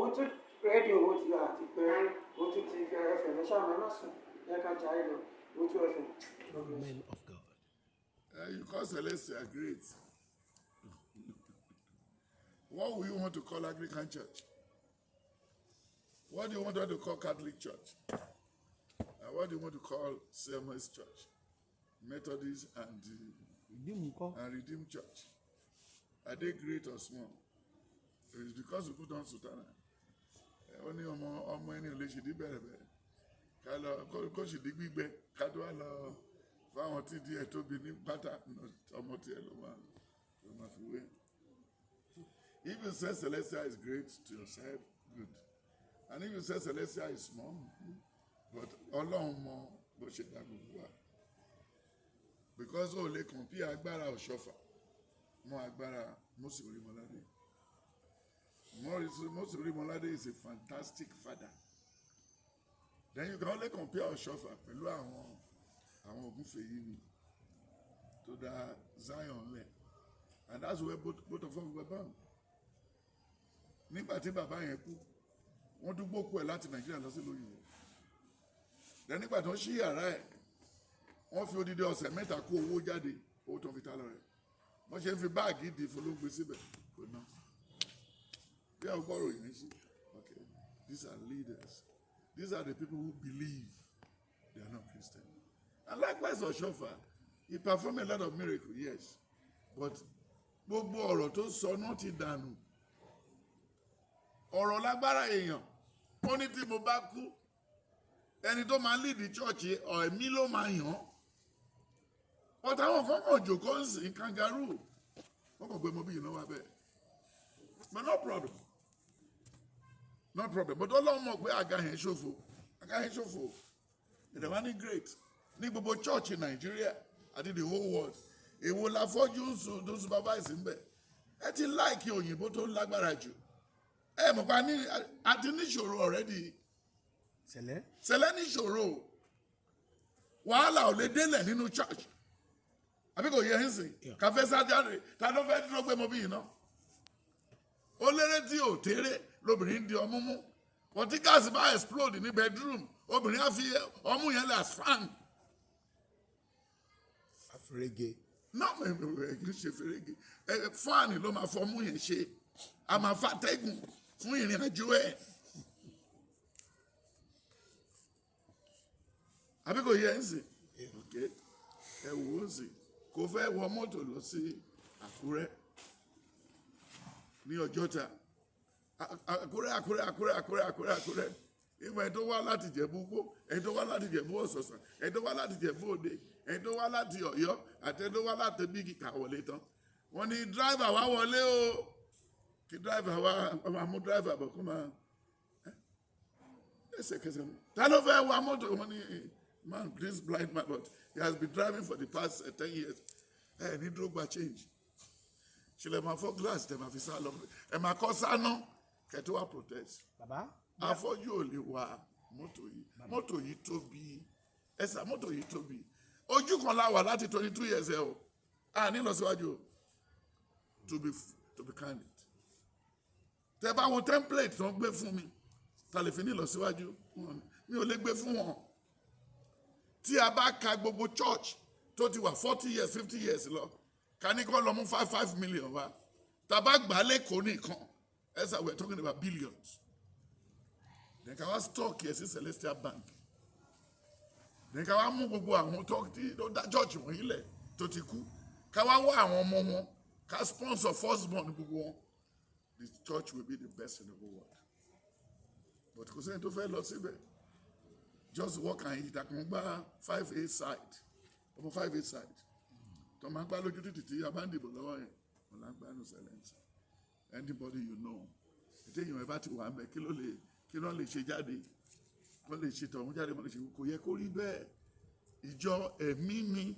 òun tún rédíò owó ti àti pé òun tún ti ẹfẹ̀ lẹ́sà mẹ́mà sùn yẹ ká jà ìlọ òun tún ẹfẹ̀. Men of God. You call Celestia great. What will you want to call Anglican Church? What do you want to call Catholic Church? And what do you want to call CMS Church? Methodist and Redeemed Church. Are they great or small? It's because we put on Sultana. Only ọmọ ẹni ò lè ṣe dí bẹ̀rẹ̀ kó ṣe dí gbígbẹ kádó wà lọ fáwọn tí díẹ̀ tóbi ní pátá ọmọ tí ẹ ló máa fi wé. If you say Celestia is great to yourself, good. And if you say Celestia is small, but Ọlọ́run mọ bó ṣe dá gbogbo wa. Because ó lè compare agbára Ọ̀ṣọ́fà mọ́ agbára Mósè Orímọládé. Mósè Orímọládé is a fantastic father. Then you can only compare Ọ̀ṣọ́fà pẹ̀lú àwọn Ògúnfèyí ni to the Zion lẹ̀. And that's where both of them were born. Nígbà tí bàbá yẹn kú, wọ́n dúgbò kú ẹ̀ láti Nàìjíríà lọ sí lóyìnbó. Then nígbà tó ń ṣí yàrá ẹ̀, wọ́n fi odidi ọ̀sẹ̀ mẹ́ta kó owó jáde, owó tó ń fi ta lọ rẹ̀. Wọ́n ṣe ń fi báàgì ìdí ìfọlọ́gbé síbẹ̀ kò ná. Bí àwọn gbọ́rọ̀ yìí sí, okay, these are leaders. These are the people who believe they are not Christian. And likewise Ọ̀ṣọ́fà, he performed a lot of miracles, yes. But gbogbo ọ̀rọ̀ tó sọ náà ti dànù. Ọ̀rọ̀ lágbára èèyàn, ó ní tí mo bá kú, ẹni tó máa lead the church ẹ̀mí ló máa yàn. But àwọn kan kàn jòkó ń sìn kangaroo, wọ́n kàn gbé mo bí ìnáwó abẹ́. But no problem. No problem. But Ọlọ́run mọ̀ pé àga yẹn ṣòfò. Ìdàgbà ní great. Ní gbogbo church in Nigeria àti the whole world. Èwo la fọ́jú ń sùn tó supervise ń bẹ̀. Ẹ ti láìkí òyìnbó tó lágbára jù. Ẹ mọ̀ pa àti níṣòro already. Cele níṣòro. Wàhálà ò lè délẹ̀ nínú church. Àbí kò yẹ ẹ́ sìn? Kàfẹ́ sájáde, ta ló fẹ́ dúró gbé mo bí iná? Ó lérè tí ò téré lóbìnrin di ọmú mú. Wọ́n tí gáàsì bá explode ní bedroom, obìnrin á fi ọmú yẹn lẹ̀ as fan. Afurege. Náà kì í ṣe fèrègé. Fáànì ló máa fọmú yẹn ṣe. A máa fàtẹ́gùn fún ìrìn àjò ẹ̀. Àbí kò yẹ ẹ́ sìn? Ẹ wò ó sìn. Kò fẹ́ wọ mọ́tò lọ sí Àkúrẹ́ ní Ọjọ́ta. Àkúrẹ́. Ìmọ̀ ẹ̀ tó wá láti Jẹ̀bú Igbó, ẹ̀ tó wá láti Jẹ̀bú Ọ̀ṣọ̀ṣàn, ẹ̀ tó wá láti Jẹ̀bú Òde, ẹ̀ tó wá láti Ọ̀yọ́, àti ẹ̀ tó wá láti Bíkì kà wọlé tán. Wọ́n ní dráìvà wá wọlé o. Kí dráìvà wá mú dráìvà bọ̀ kó máa ẹsẹ̀kẹsẹ̀ mú. Ta ló fẹ́ wa mọ́tò? Wọ́n ní man, this blind man, but he has been driving for the past 10 years. Ẹ ní dúró gba change. Ṣẹlẹ̀ máa fọ́ glass tẹ̀ máa fi sá lọ. Ẹ máa kọ́ sáná kẹ́tọ́ wá protest. Bàbá. Afọ́jú ò lè wa mọ́tò yìí. Mọ́tò yìí tóbi. Ẹ̀sà mọ́tò yìí tóbi. Ojú kan la wà láti 22 years ẹ̀ o. A ní lọ síwájú o. To be candid. Tẹ bá wo template tó ń gbé fún mi. Ta lè fi ní lọ síwájú. Mi ò lè gbé fún wọn. Tí a bá ka gbogbo church tó ti wà 40 years 50 years lọ ká ní kọ́ lọ mú 5 million wa tàbá gbà lẹ́kọ̀ọ́ nìkan ẹ̀sà we're talking about billions. Then ká wá stock yẹ sí Celestial Bank. Then ká wá mú gbogbo àwọn tó dá church wọ̀nyí lẹ̀ tó ti kú ká wá wá àwọn ọmọ wọn ká sponsor firstborn gbogbo wọn. The church will be the best in the whole world. But kò sẹ́ni tó fẹ́ lọ síbẹ̀. Just walk and eat. Àkàngbá 5A side. Ọmọ 5A side. Tó máa ń gbá lójú títì tí a bá ń dìbò lọ́wọ́ yẹn. Wọ́n lá ń gbá ní silence. Anybody you know. Ètò èèyàn ẹ̀ bá ti wà ń bẹ̀ kí ló lè ṣe jáde. Wọ́n lè ṣe tọ̀hún jáde, wọ́n lè ṣe kò yẹ kó rí bẹ́ẹ̀. Ìjọ ẹ̀mí ni.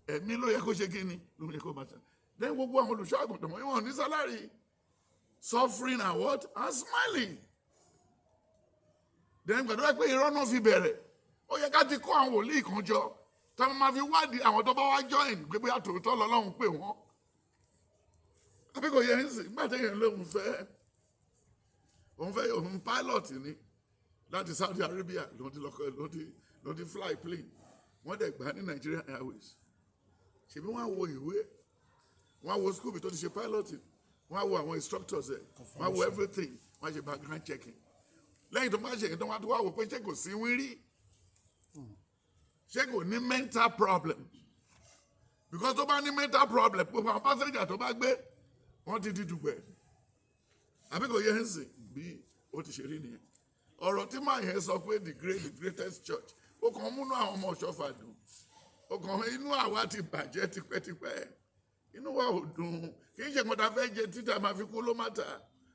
Ẹ̀mí ló yẹ kó ṣe kí ni? Ló yẹ kó máa ṣe. Then gbogbo àwọn olùṣọ́ àgùntàn wọ́n ní sálárì. Suffering and what? And smiling. Then gbàdúrà pé irọ́ náà fi bẹ̀rẹ̀ ó yẹ ká ti kó àwọn wòlíì kan jọ tá a máa fi wádìí àwọn tó bá wá join pé bóyá tòótọ́ lọ́lọ́run pè wọ́n àbí kò yẹ ń sìn nígbà téèyàn lóhùn fẹ́ òun pilot ni láti Saudi Arabia ló ti fly plane wọ́n dẹ̀ gbà ní Nigerian Airways ṣebí wọ́n á wo ìwé wọ́n á wo school bí tó ti ṣe piloting wọ́n á wo àwọn instructors ẹ̀ wọ́n á wo everything wọ́n á ṣe background checking lẹ́yìn tó bá ṣe ìdánwò àti wá wò pé ṣé kò sí wírí ṣé kò ní mental problem because tó bá ní mental problem gbogbo àwọn passenger tó bá gbé wọ́n ti di dùgbẹ̀ àbí kò yẹ ń sìn bí ó ti ṣe rí nìyẹn ọ̀rọ̀ tí màá yẹn sọ pé the greatest church ó kàn múnú àwọn ọmọ Ọ̀ṣọ́fà dùn ó kàn inú àwa ti bàjẹ́ tipẹ́tipẹ́ inú wa ò dùn kì í ṣe nǹkan tá a fẹ́ jẹ títà máa fi kú ló má ta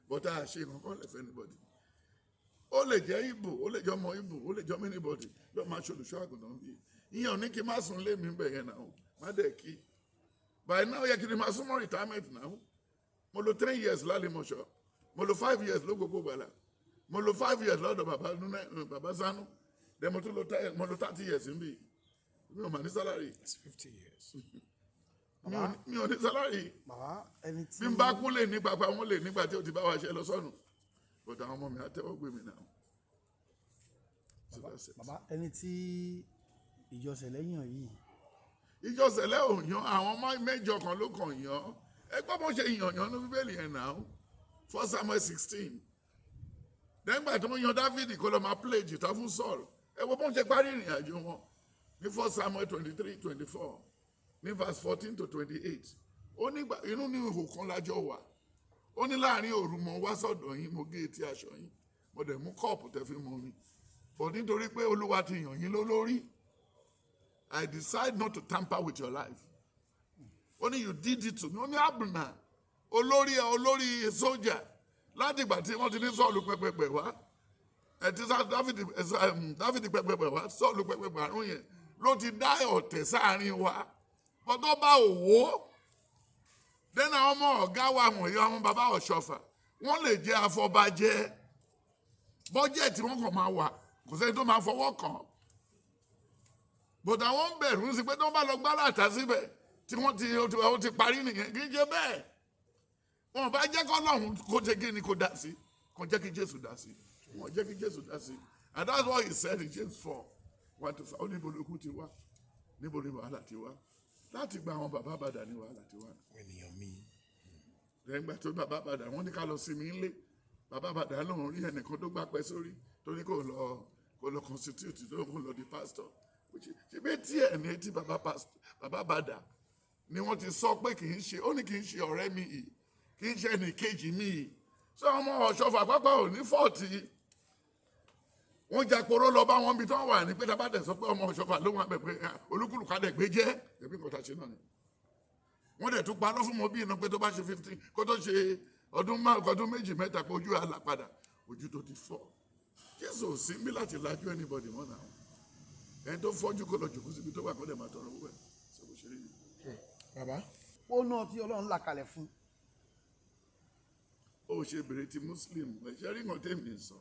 but a ṣe nǹkan lè fẹ́ anybody ó lè jẹ́ Ìgbò ó lè jẹ́ ọmọ Ìgbò ó lè jẹ́ ọmọ anybody yóò máa ṣolùṣọ́ àgùntàn bí ìyẹn ò ní kí n má sùn lé mi bẹ̀ yẹn náà má dẹ̀ kí by now yẹ kí n máa súnmọ́ retirement náà mo lo 3 years lálẹ́mọ̀ṣọ́ mo lo 5 years ló gbogbo gbàlà mo lo 5 years lọ́dọ̀ bàbá Sanu then mo tún lo 30 years níbí mi ò mà ní salary. It's 50 years. mi ò ní salary bàbá ẹni tí bí n bá kú lè ní pàpà wọn lè nígbà tí o ti bá wa ṣe lọ sọnù but àwọn ọmọ mi á tẹ́wọ́ gbé mi náà. bàbá ẹni tí ìjọ Cele yàn yìí. ìjọ Cele ò yan àwọn ọmọ mẹ́jọ kan ló kàn yan ẹgbọ́n bó ṣe yàn ní bíbélì yẹn náà 1 Samuel 16 dẹ́gbà tó ń yan Dáfídì kó lọ máa play jìtá fún Saul ẹ wo bó ń ṣe parí ìrìn àjò wọn ní 1 Samuel 23-24 ní verse 14 to 28 ó nígbà inú ní ihò kan lájọ wà ó ní láàrin òru mo wá sọ́dọ̀ yín mo gé etí aṣọ yín mo dẹ̀ mú kọ́ọ̀pù tẹ́ fi mu mi but nítorí pé Olúwa ti yàn yín lólórí I decide not to tamper with your life ó ní you did it to me ó ní Abner olórí sójà láti ìgbà tí wọ́n ti ní Sọ́ọ̀lù pẹ́pẹ́pẹ́ wá ẹ̀tí Dáfídì pẹ́pẹ́pẹ́ wá Sọ́ọ̀lù pẹ́pẹ́pẹ́ àrùn yẹn ló ti dá ọ̀tẹ̀ sáàrin wa bọ́tọ́ bá òwò dẹ́nà ọmọ ọ̀gá wa wọ̀nyí ọmọ bàbá Ọ̀ṣọ́fà wọ́n lè jẹ́ afọbajẹ́ bọ́jẹ̀tì wọn kàn máa wà kò sẹ́ni tó máa fọwọ́ kàn bọ̀dà wọn bẹ̀rù sí pé tí wọ́n bá lọ gbára àtà síbẹ̀ tí wọ́n ti parí nìyẹn kì í ṣe bẹ́ẹ̀ wọn bá jẹ́ kọ́ lọ́hùn kó jẹ́ kí ni kó dá sí kò jẹ́ kí Jésù dá sí wọn jẹ́ kí Jésù dá sí and that's what he said in James 4:1-5 ó ní ibo lókun ti wá níbo ni wàhálà ti wá láti gba àwọn bàbá bàdà ní wàhálà ti wá. Ènìyàn mi. lẹ́gbàá tó bàbá bàdà wọ́n ní ká lọ sí mi ńlé bàbá bàdà lòun rí ẹnìkan tó gbà pẹ́ sórí tó ní kó lọ constitute tó kó lọ di pastor ṣe bí tí ẹ̀ ní etí bàbá bàdà ni wọ́n ti sọ pé kì í ṣe ó ní kì í ṣe ọ̀rẹ́ mi yìí kì í ṣe ẹnì kejì mi yìí sọ ọmọ Ọ̀ṣọ́fà pápá ò ní fọ́ọ̀tì wọ́n jàporó lọ bá wọn bí tí wọ́n wà ní pé tábàdẹ̀ sọ pé ọmọ Ọ̀ṣọ́fà ló wọn bẹ̀ pé olúkúlùkù adẹ̀ gbé jẹ́ ẹbí kọta ṣe náà ni wọ́n dẹ̀ tún parọ́ fún mọ́ bí iná pé tó bá ṣe 15 kó tó ṣe ọdún méjì mẹ́ta pé ojú àlà padà ojú tó ti fọ́ Jésù ò sí bí láti lajú anybody mọ́ náà ẹni tó fọ́jú kó lọ jòkó síbi tó wà kó dẹ̀ máa tọrọ owó ẹ̀ ṣe kò ṣe rí ni. Bàbá. ó náà tí Ọlọ́run là kalẹ̀ fún. ó ṣe bèrè ti Muslim ẹ̀ṣẹ́ rí nǹkan tèmi sọ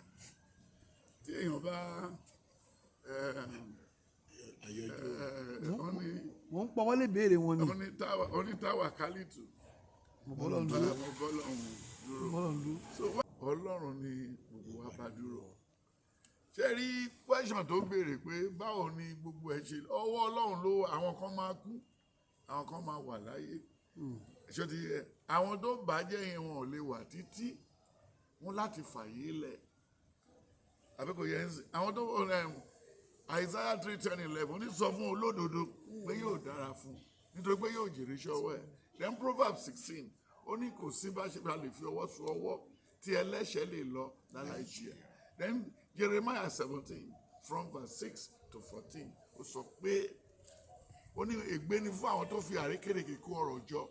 tí èèyàn bá wọ́n ń pọ̀ wọ́n lè béèrè wọn ni. onítàwà kálítù Ọlọ́run dúró Ọlọ́run ni gbogbo wa bá dúró ṣe rí question tó béèrè pé báwo ni gbogbo ẹ̀ ṣe ọwọ́ Ọlọ́run ló àwọn kan máa kú àwọn kan máa wà láyé ṣé ti yẹ àwọn tó bàjẹ́ yẹn wọn ò lè wà títí wọn láti fàyè lẹ̀ àbí kò yẹ ń sìn àwọn tó Isaiah 3:10-11 ní sọ fún olódodo pé yóò dára fún nítorí pé yóò jèrè iṣẹ́ ọwọ́ ẹ̀ then Proverbs 16 ó ní kò sí bá ṣe bá lè fi ọwọ́ so ọwọ́ tí ẹlẹ́ṣẹ̀ lè lọ láláì ṣe ẹ̀ then Jeremiah 17:6-14 ó sọ pé ó ní ègbé ni fún àwọn tó fi àrékérekè kó ọrọ̀ jọ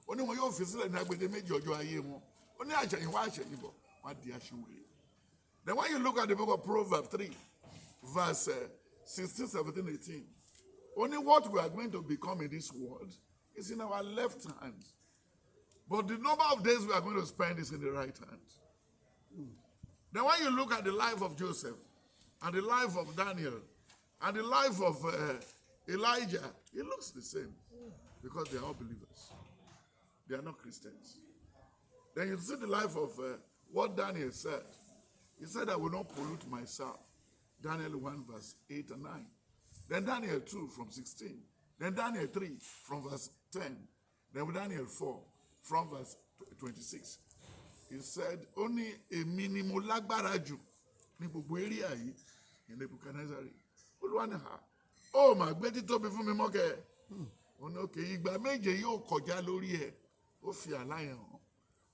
ó ní wọn yóò fi sílẹ̀ ní agbede méjì ọjọ́ ayé wọn ó ní àṣẹyìnwá àṣẹyìnbọ̀ wọn á di aṣiwèrè. Then when you look at the book of Proverbs 3:16-17-18 only what we are going to become in this world is in our left hand but the number of days we are going to spend is in the right hand. Then when you look at the life of Joseph and the life of Daniel and the life of Elijah, it looks the same because they are all believers. They are not Christians. Then you see the life of what Daniel said. He said, I will not pollute myself. Daniel 1 verse 8 and 9. Then Daniel 2 from 16. Then Daniel 3 from verse 10. Then Daniel 4 from verse 26. He said, only a minimal lágbára jù ní gbogbo area yìí in Nebuchadnezzar. Olúwa ní ha. Ó mà gbé títóbi fún mi mọ́kẹ́. Ó ní òkè ìgbà méje yóò kọjá lórí ẹ̀. Ó fi àlá yẹn hàn.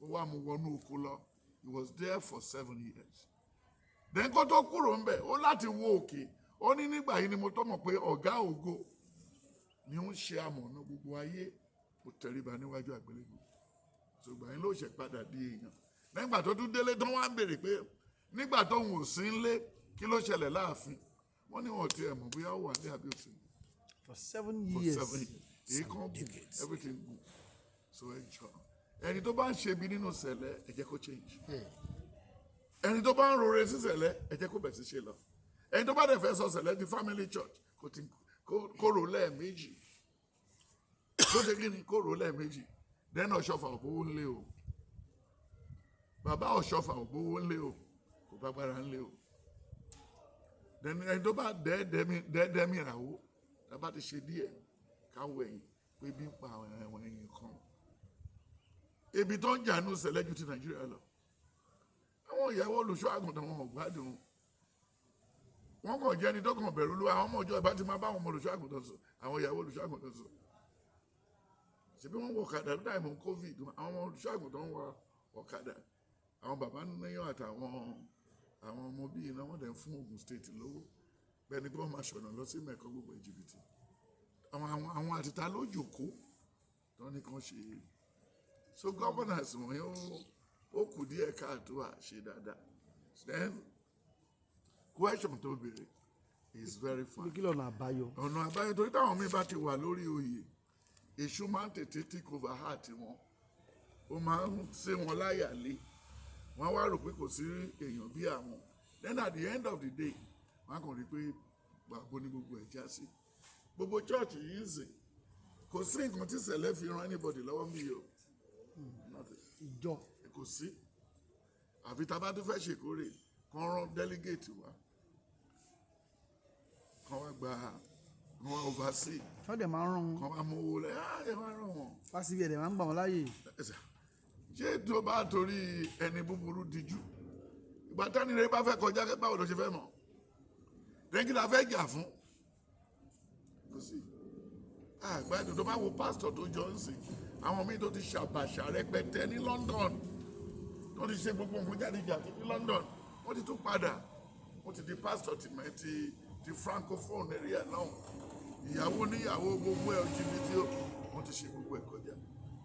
Ó wá mú wọnú oko lọ. He was there for 7 years. Then kó tó kúrò ńbẹ̀, ó láti wo òkè. Ó ní nígbà yìí ni mo tó mọ̀ pé ọ̀gá ògo ni ó ń ṣe amọ̀nà gbogbo ayé. Ó tẹríba níwájú àgbélébùú. Ṣùgbọ́n yín ló ṣe padà di èèyàn. Nígbà tó tún délé tó wá ń béèrè pé nígbà tó ń wò sí ńlé kí ló ṣẹlẹ̀ láàfin. Wọ́n ní wọn ti ẹ̀ mọ̀ bóyá ó wà ní àbí òsì. For 7 years. For 7 years. Èyí kan bù everything good. So ẹ jọ. Ẹni tó bá ń ṣe bí nínú Cele ẹ jẹ́ kó change. Ẹni tó bá ń rore sí Cele ẹ jẹ́ kó bẹ̀ sí ṣe lọ. Ẹni tó bá dẹ̀ fẹ́ sọ Cele di family church kó rò lẹ́ẹ̀mejì. Kó ṣe kí ni kó rò lẹ́ẹ̀mejì. Then Ọ̀ṣọ́fà ògbówó ńlé o. Bàbá Ọ̀ṣọ́fà ògbówó ńlé o. Kò bá gbára ńlé o. Then ẹni tó bá dẹ́ẹ̀dẹ́mì ìràwó tàbá ti ṣe díẹ̀ káwọ ẹ̀yìn pé bí ń pa àwọn ẹ̀yìn kan. Ebi tó ń jà ní Cele ju ti Nàìjíríà lọ. Àwọn ìyàwó olùṣọ́ àgùntàn wọn ò gbádùn. Wọ́n kàn jẹ́ ẹni tó kàn bẹ̀rù Olúwa. Àwọn ọmọ ọjọ́ ìbá ti máa bá àwọn ọmọ olùṣọ́ àgùntàn sọ. Àwọn ìyàwó olùṣọ́ àgùntàn sọ. Ṣebí wọ́n wọ ọ̀kadà ní táìmù COVID. Àwọn ọmọ olùṣọ́ àgùntàn wọ ọ̀kadà. Àwọn bàbá níyàn àtàwọn ọmọ bíi iná wọ́n dẹ̀ ń fún Ogun State lówó. Bẹ́ẹ̀ ni bí wọ́n máa ṣọ̀nà lọ sí mẹ́kọ́ gbogbo Íjíbítì. Àwọn àtìta ló jòkó tó ní kan ṣe. So governance wọ̀nyí ó kù díẹ̀ káàtó àṣe dáadáa. Then question tó béèrè is very fine. Kí lọ́nà àbáyọ? Ọ̀nà àbáyọ torí táwọn mi bá ti wà lórí oyè èṣù máa ń tètè take over heart wọn. Ó máa ń ṣe wọn láyà lé. Wọ́n wá rò pé kò sí èèyàn bí àwọn. Then at the end of the day wọ́n kàn rí pé gbàgbó ní gbogbo ẹ̀ já sí. Gbogbo church yìí ń sìn kò sí nǹkan tí Cele fi ran anybody lọ́wọ́ mi o. Ìjọ. Kò sí. Àfi tá a bá tún fẹ́ ṣèkórè kàn rán delegate wa. Kàn wá gba kàn wá oversee. Wọ́n dẹ̀ máa ń rán wọn. Kàn wá mú owó lẹ̀ ẹ máa rán wọn. Fásitì ẹ̀dẹ̀ máa ń gbà wọ́n láàyè. Ṣé tó bá torí ẹni búburú díjú? Ìgbà tẹ́ni rẹ̀ bá fẹ́ kọjá báwo ló ṣe fẹ́ mọ̀? Dẹ́kí la fẹ́ jà fún. Kò sí. Àgbàdo tó bá wo pásítọ̀ tó jọ ń sìn. Àwọn míì tó ti ṣàbàṣà rẹpẹtẹ ní London. Tó ti ṣe gbogbo nǹkan jáde-jáde ní London. Wọ́n ti tún padà. Wọ́n ti di pásítọ̀ ti francophone area náà. Ìyàwó níyàwó gbogbo ẹ̀ LGBT wọ́n ti ṣe gbogbo ẹ̀ kọjá.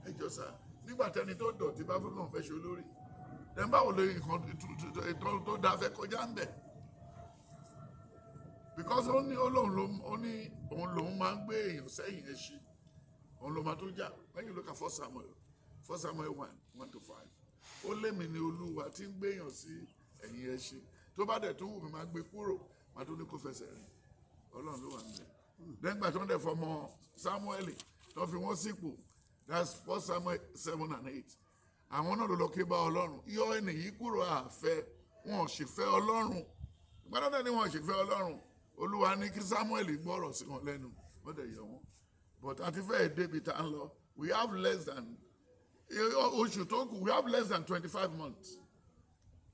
Ẹ jọ sá. Nígbà tẹni tó dọ̀tí bá fún náà fẹ́ ṣe olórí. Then báwo lè nǹkan tó dáa fẹ́ kọjá ń bẹ̀? Because òun lòun máa ń gbé èèyàn sẹ́yìn ẹṣin. Òun ló máa tó jà. When you look at 1 Samuel 1-5. Ó lémi ni Olúwa tí ń gbé èèyàn sí ẹ̀yìn ẹṣin. Tó bá dẹ̀ tó wù mí máa gbé kúrò máa tó ní kó fẹsẹ̀ rìn. Ọlọ́run ló wà níbẹ̀. Dẹ́gbà tó ń dẹ̀ fọmọ Samuel tó fi wọ́n sípò. That's 1 Samuel 7-8. Àwọn náà ló lọ ké bá Ọlọ́run. Yọ ẹni yìí kúrò àfẹ́. Wọn ò sì fẹ́ Ọlọ́run. Ìgbàdàn ni wọn ò sì fẹ́ Ọlọ́run. Olúwa ní kí Samuel gbọ́rọ̀ sí wọn lẹ́nu. Wọ́n dẹ̀ yọ wọn. But àti fẹ́ẹ̀ débi tá ń lọ. We have less than oṣù tó kù. We have less than 25 months.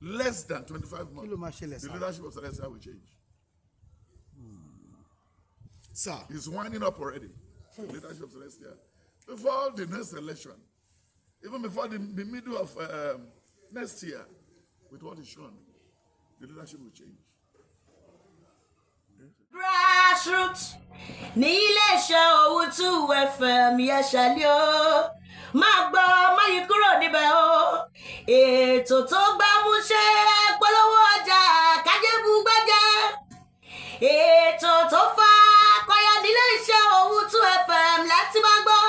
Less than 25 months. Kí ló máa ṣẹlẹ̀ The sá? leadership of Celestial will change. Sir. It's winding up already. The leadership of Celestial. Before the next election, even before the middle of next year, with what is shown, the leadership will change. Grassroots ní iléeṣẹ́ Owutu FM Yẹ́sàlẹ̀ o máa gbọ́ má yí kúrò níbẹ̀ o ètò tó gbámúṣé polówó ọjà kájébù gbẹ́jẹ́ ètò tó fa kọyọ nílé iṣẹ́ Owutu FM láti máa gbọ́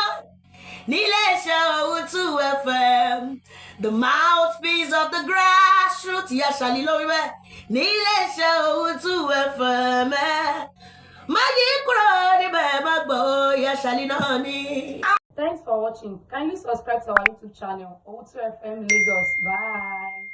nílé iṣẹ́ Owutu FM the mouthpiece of the grassroots Yẹ́sàlẹ̀ lórí bẹ́ẹ̀ nílé iṣẹ́ Owutu FM má yí kúrò níbẹ̀ má gbọ́ Yẹ́sàlẹ̀ náà ni. Thanks for watching. Kindly subscribe to our YouTube channel, Owutu FM Lagos. Bye.